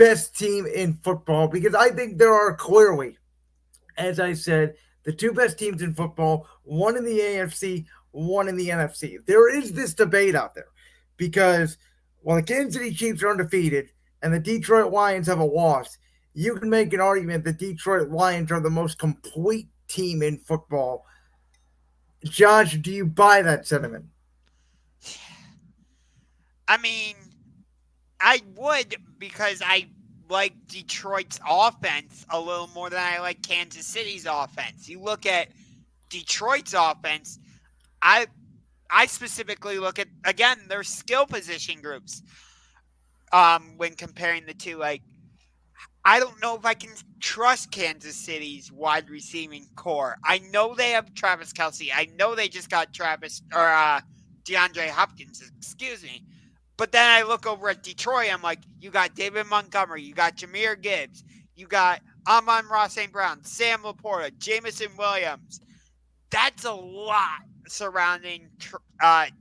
best team in football because I think there are clearly, as I said, the two best teams in football, one in the AFC, one in the NFC. There is this debate out there because while the Kansas City Chiefs are undefeated and the Detroit Lions have a loss, you can make an argument that Detroit Lions are the most complete team in football. Josh, do you buy that sentiment? I mean, I would because I like Detroit's offense a little more than I like Kansas City's offense. You look at Detroit's offense, I I specifically look at again their skill position groups. When comparing the two, like I don't know if I can trust Kansas City's wide receiving core. I know they have Travis Kelsey. I know they just got DeAndre Hopkins. Excuse me. But then I look over at Detroit. I'm like, you got David Montgomery, you got Jameer Gibbs, you got Amon-Ra St. Brown, Sam Laporta, Jamison Williams. That's a lot surrounding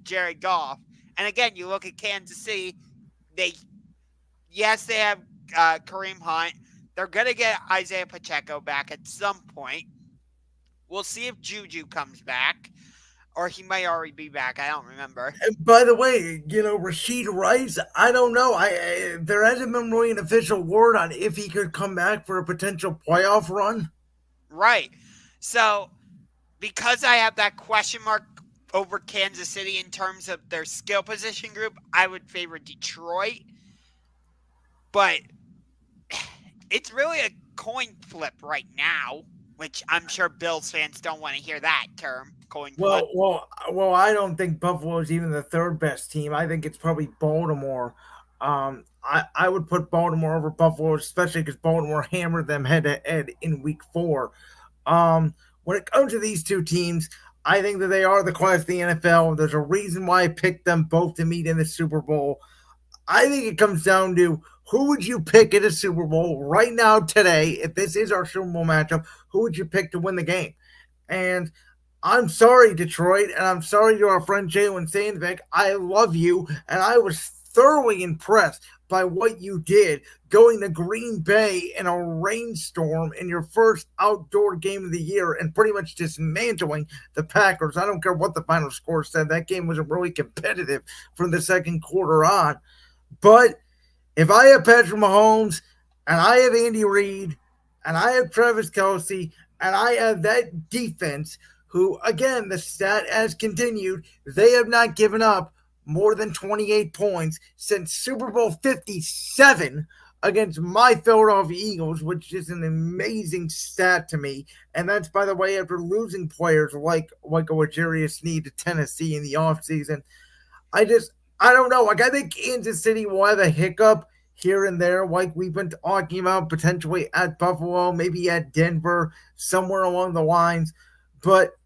Jared Goff. And again, you look at Kansas City. They yes, they have Kareem Hunt. They're gonna get Isaiah Pacheco back at some point. We'll see if Juju comes back, or he might already be back. I don't remember. And by the way, Rashid Rice, I don't know. There hasn't been really an official word on if he could come back for a potential playoff run. Right. So because I have that question mark over Kansas City in terms of their skill position group, I would favor Detroit. But it's really a coin flip right now, which I'm sure Bills fans don't want to hear that term, coin flip. Well. I don't think Buffalo is even the third best team. I think it's probably Baltimore. I would put Baltimore over Buffalo, especially because Baltimore hammered them head to head in Week 4. When it comes to these two teams, I think that they are the class of the NFL. There's a reason why I picked them both to meet in the Super Bowl. I think it comes down to who would you pick at a Super Bowl right now today? If this is our Super Bowl matchup, who would you pick to win the game? And I'm sorry, Detroit, and I'm sorry to our friend Jalen Sandvik. I love you, and I was thoroughly impressed by what you did going to Green Bay in a rainstorm in your first outdoor game of the year and pretty much dismantling the Packers. I don't care what the final score said. That game was really competitive from the second quarter on. But if I have Patrick Mahomes and I have Andy Reid and I have Travis Kelsey and I have that defense, who, again, the stat has continued, they have not given up more than 28 points since Super Bowl 57 against my Philadelphia Eagles, which is an amazing stat to me. And that's, by the way, after losing players like L'Jarius Sneed to Tennessee in the offseason. I don't know. Like, I think Kansas City will have a hiccup here and there, like we've been talking about, potentially at Buffalo, maybe at Denver, somewhere along the lines. But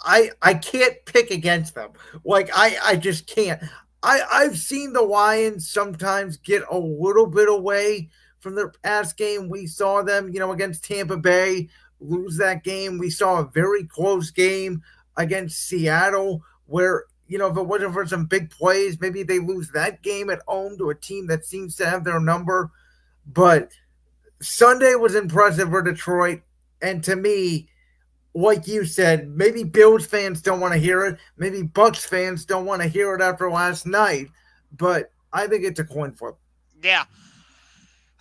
I can't pick against them. Like, I just can't. I've seen the Lions sometimes get a little bit away from their past game. We saw them, against Tampa Bay lose that game. We saw a very close game against Seattle where, if it wasn't for some big plays, maybe they lose that game at home to a team that seems to have their number. But Sunday was impressive for Detroit. And to me, like you said, maybe Bills fans don't want to hear it. Maybe Bucks fans don't want to hear it after last night. But I think it's a coin flip. Yeah.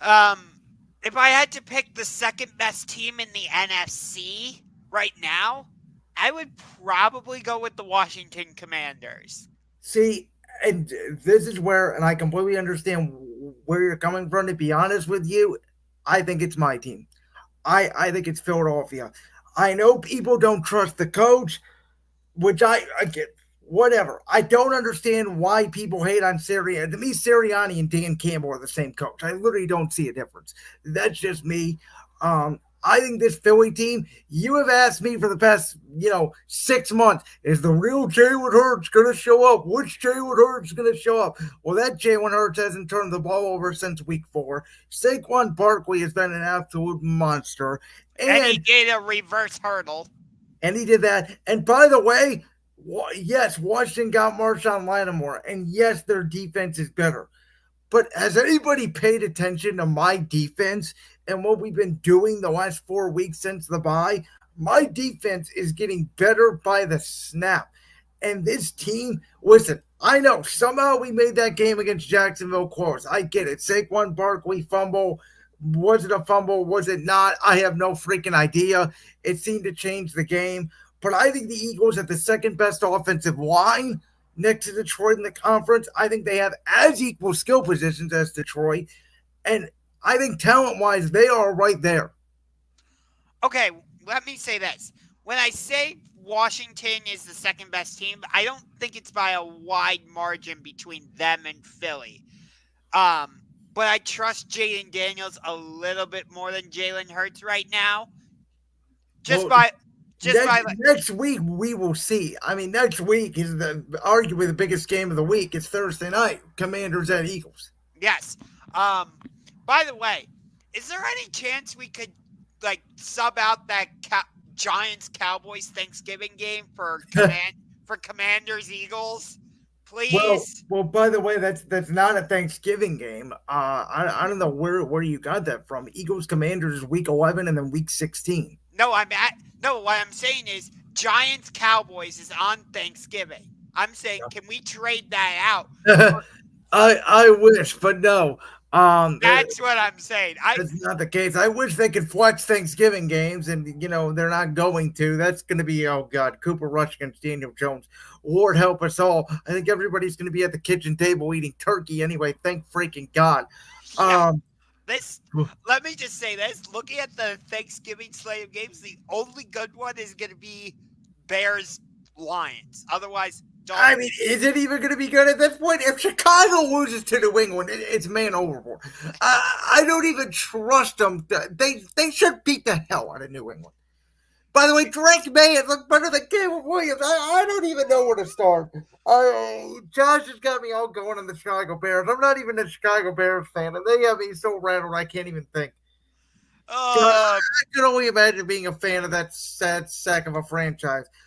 Um, if I had to pick the second best team in the NFC right now, I would probably go with the Washington Commanders. See, and this is where, and I completely understand where you're coming from. To be honest with you, I think it's my team. I think it's Philadelphia. I know people don't trust the coach, which I get. Whatever. I don't understand why people hate on Sirianni. To me, Sirianni and Dan Campbell are the same coach. I literally don't see a difference. That's just me. I think this Philly team, you have asked me for the past, 6 months, is the real Jalen Hurts going to show up? Which Jalen Hurts going to show up? Well, that Jalen Hurts hasn't turned the ball over since week 4. Saquon Barkley has been an absolute monster. And he did a reverse hurdle. And he did that. And by the way, yes, Washington got Marshawn Lattimore. And yes, their defense is better. But has anybody paid attention to my defense and what we've been doing the last 4 weeks since the bye? My defense is getting better by the snap. And this team, listen, I know somehow we made that game against Jacksonville close. I get it. Saquon Barkley fumble. Was it a fumble? Was it not? I have no freaking idea. It seemed to change the game. But I think the Eagles have the second best offensive line next to Detroit in the conference. I think they have as equal skill positions as Detroit. And I think talent wise, they are right there. Okay, let me say this. When I say Washington is the second best team, I don't think it's by a wide margin between them and Philly. But I trust Jaden Daniels a little bit more than Jalen Hurts right now. Just Well, by just next by like next week we will see. I mean, next week is the arguably the biggest game of the week. It's Thursday night. Commanders at Eagles. yes. Um by the way, is there any chance we could like sub out that Giants Cowboys Thanksgiving game for Commanders Eagles? Well, Please? well. By the way, that's not a Thanksgiving game. I don't know where you got that from. Eagles Commanders is week 11 and then week 16. No, no, what I'm saying is Giants Cowboys is on Thanksgiving. I'm saying can we trade that out for I wish, but no. that's what I'm saying. That's not the case. I wish they could flex Thanksgiving games, and they're not going to. That's going to be, oh god, Cooper Rush against Daniel Jones. Lord help us all. I think everybody's going to be at the kitchen table eating turkey anyway. Thank freaking God. Yeah. Um, This let me just say this. Looking at the Thanksgiving slate of games, the only good one is gonna be Bears Lions. Otherwise, I don't mean, is it even going to be good at this point? If Chicago loses to New England, it's man overboard. I don't even trust them. They should beat the hell out of New England. By the way, Drake May is look better than Caleb Williams. I don't even know where to start. Josh has got me all going on the Chicago Bears. I'm not even a Chicago Bears fan, and they have me so rattled I can't even think. God, uh I can only imagine being a fan of that sad sack of a franchise.